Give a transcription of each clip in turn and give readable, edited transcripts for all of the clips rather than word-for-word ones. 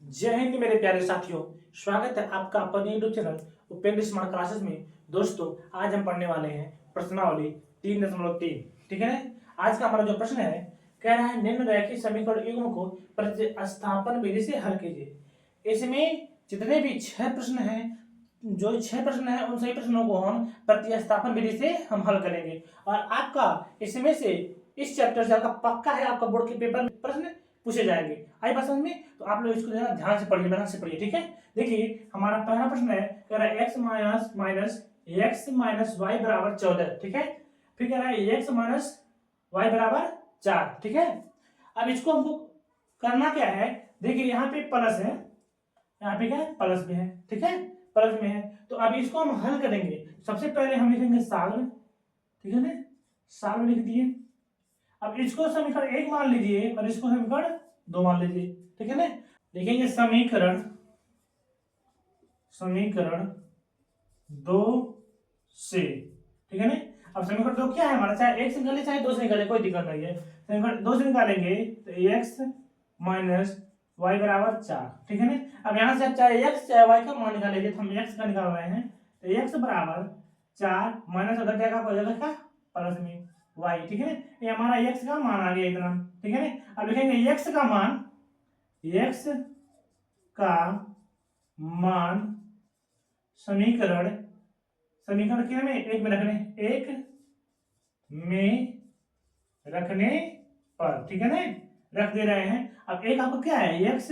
जय हिंद मेरे प्यारे साथियों। स्वागत है आपका अपने YouTube channel Upendra smart classes में। दोस्तों, आज हम पढ़ने वाले हैं प्रश्नावली 3.3। ठीक है ना। आज का हमारा जो प्रश्न है, कह रहा है निम्न रैखिक समीकरण युग्म को प्रतिस्थापन विधि से हल कीजिए। इसमें जितने भी 6 प्रश्न हैं, जो 6 प्रश्न हैं उन सभी प्रश्नों को हम प्रतिस्थापन विधि से हम हल करेंगे। और आपका इसमें से इस चैप्टर से आपका पक्का है, आपका बोर्ड के पेपर में प्रश्न पूछे जाएंगे। आई बात समझ में? तो आप लोग इसको जरा ध्यान से पढ़िए, ध्यान से पढ़िए। ठीक है, देखिए हमारा पहला प्रश्न है, कह रहा है x माइनस वाई बराबर 14। ठीक है, फिर कह रहा है x माइनस वाई बराबर 4। ठीक है, अब इसको हमको करना क्या है, देखिए यहाँ पे प्लस है, यहाँ पे क्या है, प्लस में है। ठीक है, प्लस में है, तो अब इसको हम हल करेंगे। सबसे पहले हम लिखेंगे साल। ठीक है ना, साल लिख दिए। अब इसको समीकरण 1 मान लीजिए और इसको समीकरण 2 मान लीजिए। ठीक है ना, देखेंगे समीकरण 2 से। ठीक है ना, अब समीकरण 2 क्या है हमारा, चाहे 1 से निकाले चाहे 2 से निकाले, कोई दिक्कत नहीं है। समीकरण 2 से निकालेंगे तो x माइनस वाई बराबर 4। ठीक है ना, अब यहाँ से आप चाहे x चाहे y का मान निकाल लीजिए, तो हम x का निकाल रहे हैं, तो x बराबर 4 माइनस उधर जाएगा हो जाएगा क्या, प्लस में y। ठीक है ना, ये हमारा x का मान आ गया इतना। ठीक है ना, अब लिखेंगे x का मान समीकरण कितने में, 1 में रखने पर। ठीक है ना, रख दे रहे हैं। अब एक आपको क्या है, x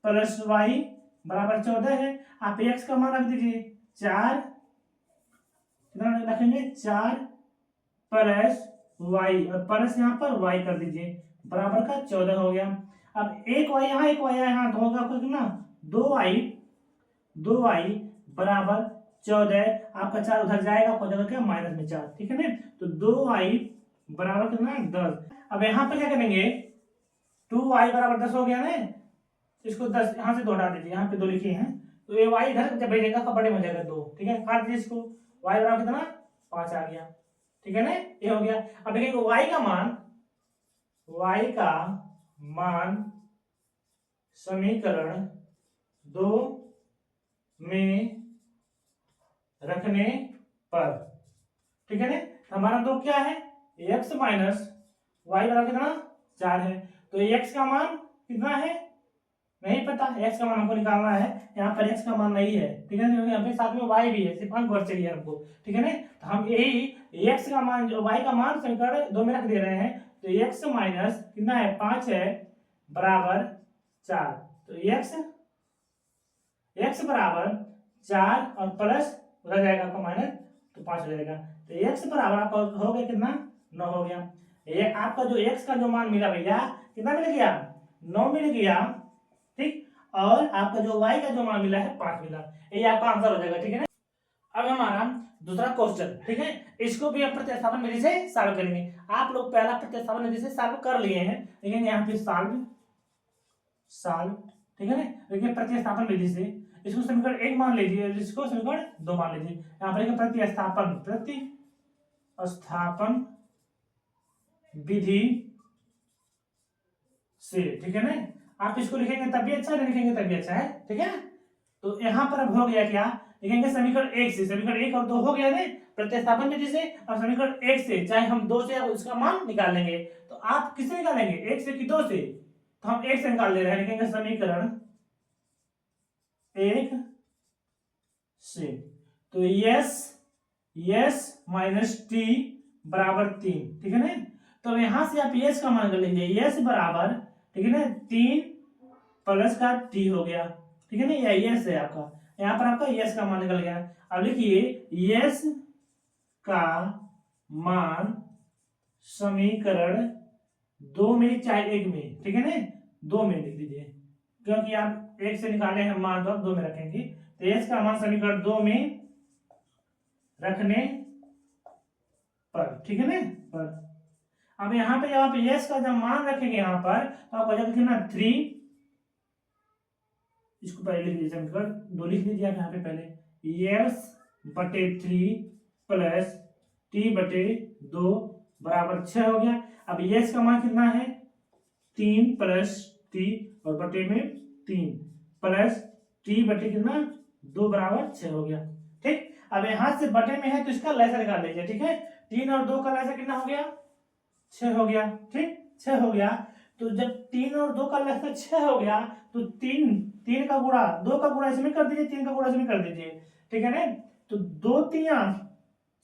प्लस वाई बराबर 14 है। आप x का मान रख दीजिए 4, कितना रखेंगे, 4 प्लस वाई, और प्लस यहाँ पर y कर दीजिए, बराबर का 14 हो गया। अब एक y यहाँ एक y यहाँ, तो होगा आपका कितना, 2y बराबर 14। आपका 4 उधर जाएगा, हो जाएगा क्या, माइनस में 4। ठीक है ना, तो 2y बराबर कितना, 10। अब यहाँ पे क्या करेंगे, 2y बराबर 10 हो गया ना, इसको 10 यहाँ से 2 हटा दीजिए, यहाँ पे 2 लिखे हैं, तो ये y इधर जब भेजेगा तो बड़े में हो जाएगा 2। ठीक है, काट दीजिए इसको, y बराबर कितना, 5 आ गया। ठीक है ना, ये हो गया। अब देखेंगे y का मान समीकरण 2 में रखने पर। ठीक है ना, हमारा 2 क्या है, x माइनस वाई बराबर कितना, 4 है। तो x का मान कितना है, नहीं पता, x का मान हमको निकालना है। यहाँ पर x का मान नहीं है। ठीक है ना, यहाँ पे साथ में y भी है, सिर्फ अंक भर चाहिए हमको। ठीक है ना, तो हम यही x का मान, जो y का मान समीकरण 2 में रख दे रहे हैं, तो x माइनस कितना है, 5 है, बराबर 4। तो x बराबर 4 और प्लस उधर जाएगा आपका माइनस, तो 5 हो जाएगा। तो x बराबर आपका हो गया कितना, 9 हो गया। ये आपका जो x का जो मान मिला भैया, कितना मिल गया, 9 मिल गया। ठीक, और आपका जो y का जो मान मिला है 5 मिला। ये आपका आंसर हो जाएगा। ठीक है ना, अब हमारा दूसरा क्वेश्चन। ठीक है, इसको भी हम प्रतिस्थापन विधि से सॉल्व करेंगे। आप लोग पहला प्रतिस्थापन विधि से सॉल्व कर लिए हैं, लेकिन यहाँ पे सॉल्व। ठीक है ना, देखिए प्रतिस्थापन विधि से इसको समीकरण 1 मान लीजिए, इसको समीकरण 2 मान लीजिए। यहाँ पर प्रतिस्थापन विधि से। ठीक है ना, आप इसको लिखेंगे तब भी अच्छा, नहीं लिखेंगे तब भी अच्छा है। ठीक है, तो यहाँ पर अब हो गया क्या, लिखेंगे समीकरण 1 से, समीकरण 1 और 2 हो गया ना प्रतिस्थापन विधि से। अब समीकरण 1 से चाहे हम 2 से उसका मान निकाल लेंगे, तो आप किससे निकालेंगे, 1 से कि 2 से, तो हम 1 से निकाल ले रहे हैं। लिखेंगे समीकरण 1 से, तो यस माइनस टी बराबर 3। ठीक है ना, तो यहां से आप यस का मान कर लीजिए, यस बराबर, ठीक है ना, 3 प्लस का टी हो गया। ठीक है ना, यह यस है आपका, यहाँ पर आपका यस का मान निकल गया। अब लिखिए यस का मान समीकरण 2 में चाहे 1 में, ठीक है ना, 2 में लिख दीजिए, क्योंकि आप 1 से निकाले हैं मान, तो आप 2 में रखेंगे। तो यस का मान समीकरण 2 में रखने पर। ठीक है ना, पर अब यहाँ पे जब आप यस का जब मान रखेंगे यहाँ पर, तो आप हो जाएगा कितना, 3। इसको पहले लिख लीजिए, समीकरण 2 लिख लीजिए आप यहाँ पे पहले, यस बटे 3 प्लस टी बटे 2 बराबर 6 हो गया। अब यस का मान कितना है, 3 प्लस टी और बटे में 3, प्लस टी बटे कितना 2 बराबर 6 हो गया। ठीक, अब यहां से बटे में है तो इसका लसागु निकाल लीजिए। ठीक है, 3 और 2 का लसागु कितना हो गया 6 हो गया। ठीक, 6 हो गया। तो जब 3 और 2 का लसागु 6 हो गया तो 3 का गुणा 2 का गुणा इसमें कर दीजिए, 3 का गुणा इसमें कर दीजिए। ठीक है ना, तो 2 3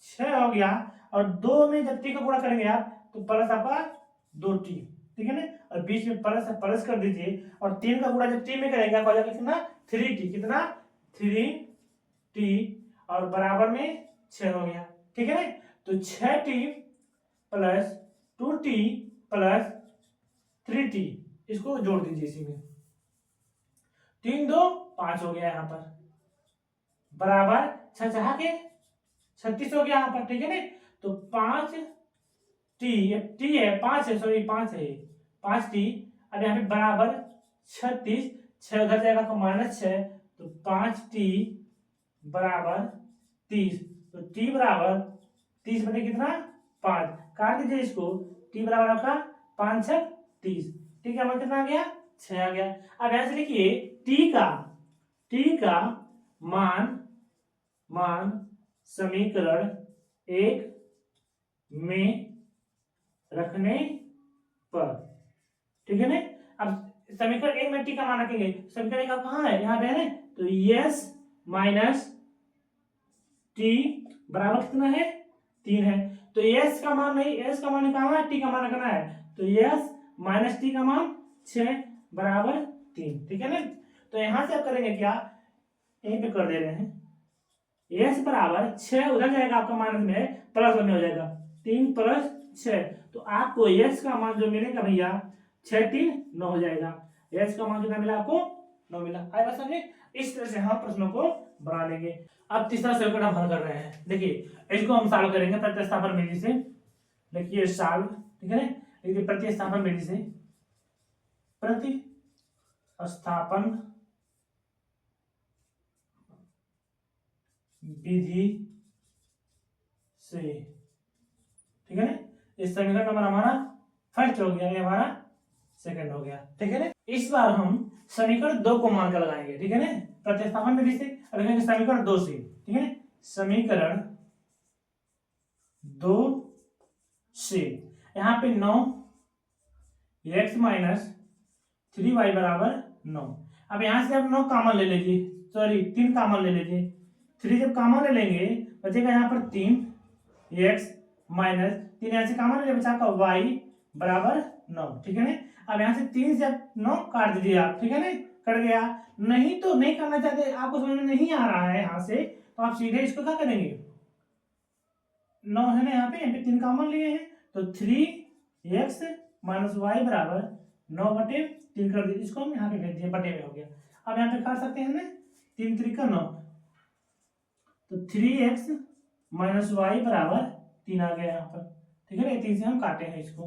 6 हो गया और 2 में जब 3 का गुणा करेंगे आप तो प्लस आपका 2t। ठीक है ना, और बीच में प्लस प्लस कर दीजिए और 3 का गुणा जब t में करेंगे आप हो जाएगा कितना 3t, कितना 3t और बराबर में 6 हो गया। ठीक है ना, तो 6t plus 2t plus 3t इसको जोड़ दीजिए इसी में, 3 2 5 हो गया यहाँ पर बराबर 6 6 के 36 हो गया यहाँ पर। ठीक है ना, तो 5 टी है 5 है, सॉरी 5 है 5t। अब यहाँ पे बराबर 36, 6 उधर जाएगा तो -6, तो 5t बराबर 30। तो t बराबर 30 बटे कितना 5, काट दीजिए इसको, t बराबर आपका 5 6 30। ठीक है, हमारा कितना आ गया 6 आ गया। अब यहां से लिखिए t का मान समीकरण 1 में रखने पर। ठीक है ना, अब समीकरण 1 में टी का मान रखेंगे, समीकरण 1 कहाँ है यहाँ पे है ना, तो यस माइनस टी बराबर कितना है 3 है। तो यस का मान नहीं, एस का मान निकालना है, टी का मान रखना है। तो यस माइनस टी का मान 6 बराबर 3। ठीक है ना, तो यहां से आप करेंगे क्या, यहीं पे कर दे रहे हैं, यस बराबर 6 उधर जाएगा आपका माइनस में, प्लस में हो जाएगा 3 प्लस 6, तो आपको यस का मान जो मिलेगा भैया 6 3 9 हो जाएगा। यस का मान कितना मिला आपको 9 मिला। आए बात समझे, इस तरह से हम प्रश्नों को बना लेंगे। अब तीसरा समीकरण हम हल कर रहे हैं, देखिए इसको हम सॉल्व करेंगे प्रतिस्थापन विधि से। देखिए सॉल्व, ठीक है ना, देखिए प्रतिस्थापन विधि से, प्रतिस्थापन विधि से। ठीक है ना, इस समीकरण नंबर हमारा फर्स्ट हो गया, ये हमारा सेकंड हो गया। ठीक है ना, इस बार हम समीकरण 2 को मान कर लगाएंगे। ठीक है ना, प्रतिस्थापन विधि से लगाएंगे समीकरण 2 से। ठीक है, समीकरण 2 से यहाँ पे 9 x माइनस 3y बराबर 9। अब यहां से आप 9 कॉमन ले लीजिए, सॉरी 3 कॉमन ले लीजिए। 3 जब कॉमन ले लेंगे बचेगा यहाँ पर 3 x माइनस 3 यहाँ से कॉमन ले बचा आपका y बराबर 9। ठीक है ना, अब यहाँ से 3 से 9 काट दीजिए आप। ठीक है ना, कट गया। नहीं तो नहीं करना चाहते, आपको समझ में नहीं आ रहा है यहाँ से, तो आप सीधे इसको क्या करेंगे, 9 है ना यहाँ पे 3 कॉमन लिए हैं, तो 3x माइनस वाई बराबर 9 बटे 3 कर दीजिए, इसको हम यहाँ पे भेज दिए, बटे में हो गया। अब यहाँ पे काट सकते हैं ना, 3 3 का 9, तो 3x माइनस वाई बराबर 3 आ गया यहाँ पर। ठीक है ना, 3 से हम काटे हैं इसको।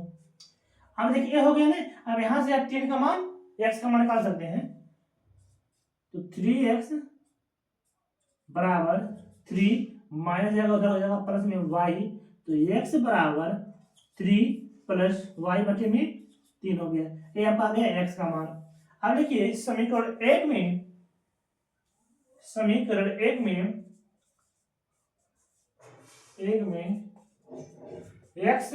अब देखिए हो गया ना, अब यहाँ से आप 3 का मान x का मान निकाल सकते हैं, तो 3x बराबर 3 माइनस जाएगा उधर हो जाएगा प्लस में y, तो x बराबर 3 प्लस y बटे में 3 हो गया। ये आपका आ गया x का मान। अब देखिए समीकरण 1 में x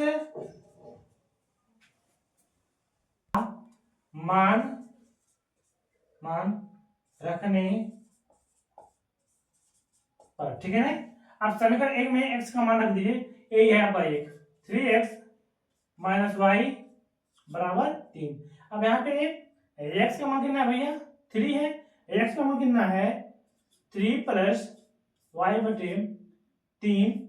मान रखने पर। ठीक है ना, आप समीकरण 1 में x का मान रख दीजिए, यही है आपका 1, 3x माइनस वाई बराबर 3। अब यहाँ पे x का मान कितना है भैया 3 है, x का मान कितना है 3 प्लस वाई बटे 3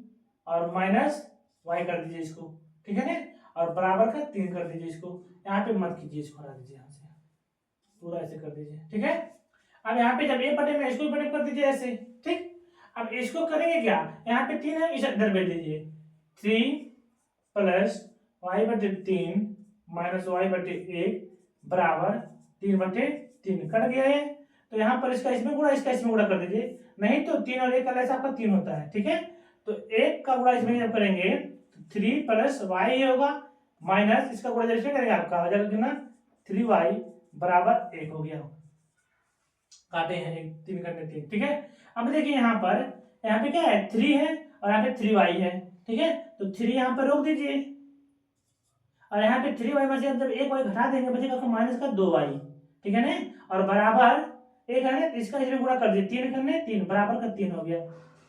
और माइनस वाई कर दीजिए इसको। ठीक है ना, और बराबर का 3 कर दीजिए इसको, यहाँ पे मत कीजिए, इसको हटा दीजिए यहाँ से, पूरा ऐसे कर दीजिए। ठीक है, अब यहाँ पे जब ये बटे में इसको बटे कर दीजिए ऐसे। ठीक, अब इसको करेंगे क्या, यहाँ पे 3 है, इसे इधर भेज दीजिए, 3 प्लस वाई बटे 3 माइनस वाई बटे 1 बराबर 3 बटे 3 कट गया है। तो यहाँ पर इसका इसमें गुणा, इसका इसमें गुणा कर दीजिए, नहीं तो 3 और 1 का लैसा आपका 3 होता है। ठीक है, तो 1 का गुणा इसमें जब करेंगे तो 3 प्लस वाई होगा, माइनस इसका गुणा जब इसमें करेंगे आपका हो जाएगा कितना 3y बराबर 1 हो गया। काटे हैं, एक 3 करने 3, ठीक है। अब देखिए यहाँ पे क्या है 3 है और यहाँ पे 3y है, ठीक है। तो 3 यहाँ पर रोक दीजिए और यहाँ पे 3y में से जब एक y घटा देंगे बचेगा आपको माइनस का 2y, ठीक है ना। और बराबर एक है ना, इसका इसमें गुणा कर दिए 3 करने 3 बराबर का 3 हो गया।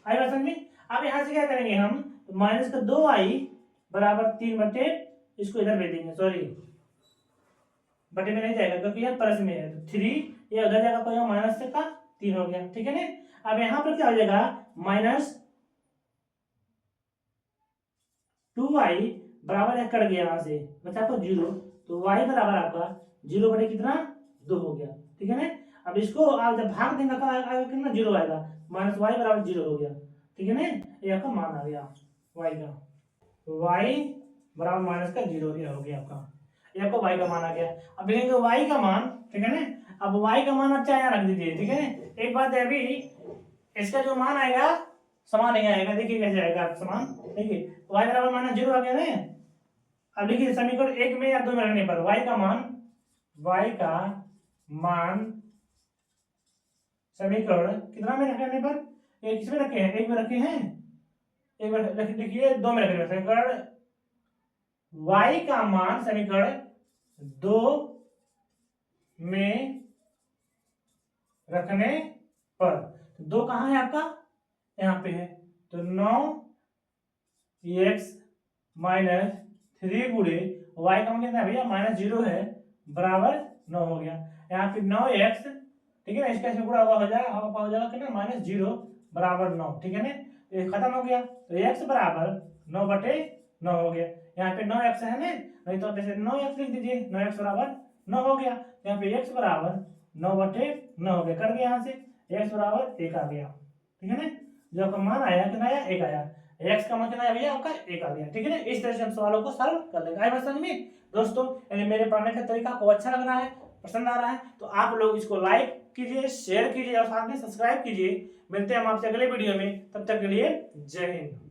आई बात समझ में। अब यहाँ से क्या करेंगे हम, माइनस का 2y बराबर 3 बटे, इसको इधर भेज देंगे, सॉरी बटे में नहीं जाएगा क्योंकि यह प्लस में है, तो 3 ये उधर जाएगा तो माइनस का 3 हो गया, ठीक है ना। अब यहाँ पर क्या हो जाएगा माइनस 2y बराबर है, कट गया यहाँ से बचा आपको 0, तो y बराबर आपका 0 बटे कितना 2 हो गया, ठीक है ना। अब इसको आप जब भाग देंगे तो आएगा कितना 0 आएगा, माइनस y बराबर 0 हो गया, ठीक है ना। ये आपका मान आ गया y का, y बराबर माइनस का 0 ये हो गया आपका, ये आपको y का मान आ गया। अब देखेंगे y का मान, ठीक है ना। अब y का मान अच्छा यहाँ रख दीजिए, ठीक है ना। एक बात है अभी इसका जो मान आएगा समान नहीं आएगा, देखिए कैसे आएगा समान, देखिए y बराबर माइनस 0 आ गया ना। अब देखिए समीकरण 1 में या 2 में रखने पर y का मान समीकरण कितना में रखने पर, एक किसमें रखे हैं, एक में रखे हैं, एक में देखिए 2 में रखे, समीकरण y का मान समीकरण 2 में रखने पर, 2 कहाँ है आपका, यहाँ पे है, तो 9x माइनस 3 गुणे y का मान कितना है भैया माइनस 0 है बराबर 9 हो गया। यहाँ पे 9x, ठीक है ना, इसका इसमें पूरा हो जाएगा कितना माइनस 0 बराबर 9, ठीक है ना। तो ये खत्म हो गया, तो x बराबर 9 बटे 9 हो गया। यहाँ पे 9x है ना, नहीं तो जैसे 9x लिख दीजिए, 9x बराबर 9 हो गया। यहाँ पे x बराबर 9 बटे 9 हो गया, कर दिया यहाँ से, x बराबर 1 आ गया, ठीक है ना। जो आपका मान आया कितना आया 1 आया, x का मान कितना आया भैया आपका 1 आ गया, ठीक है ना। इस तरह से हम सवालों को सॉल्व कर लेंगे। आई बात समझ में दोस्तों, यदि मेरे पढ़ने का तरीका आपको अच्छा लग रहा है, पसंद आ रहा है, तो आप लोग इसको लाइक कीजिए, शेयर कीजिए और साथ में सब्सक्राइब कीजिए। मिलते हैं हम आपसे अगले वीडियो में, तब तक के लिए जय हिंद।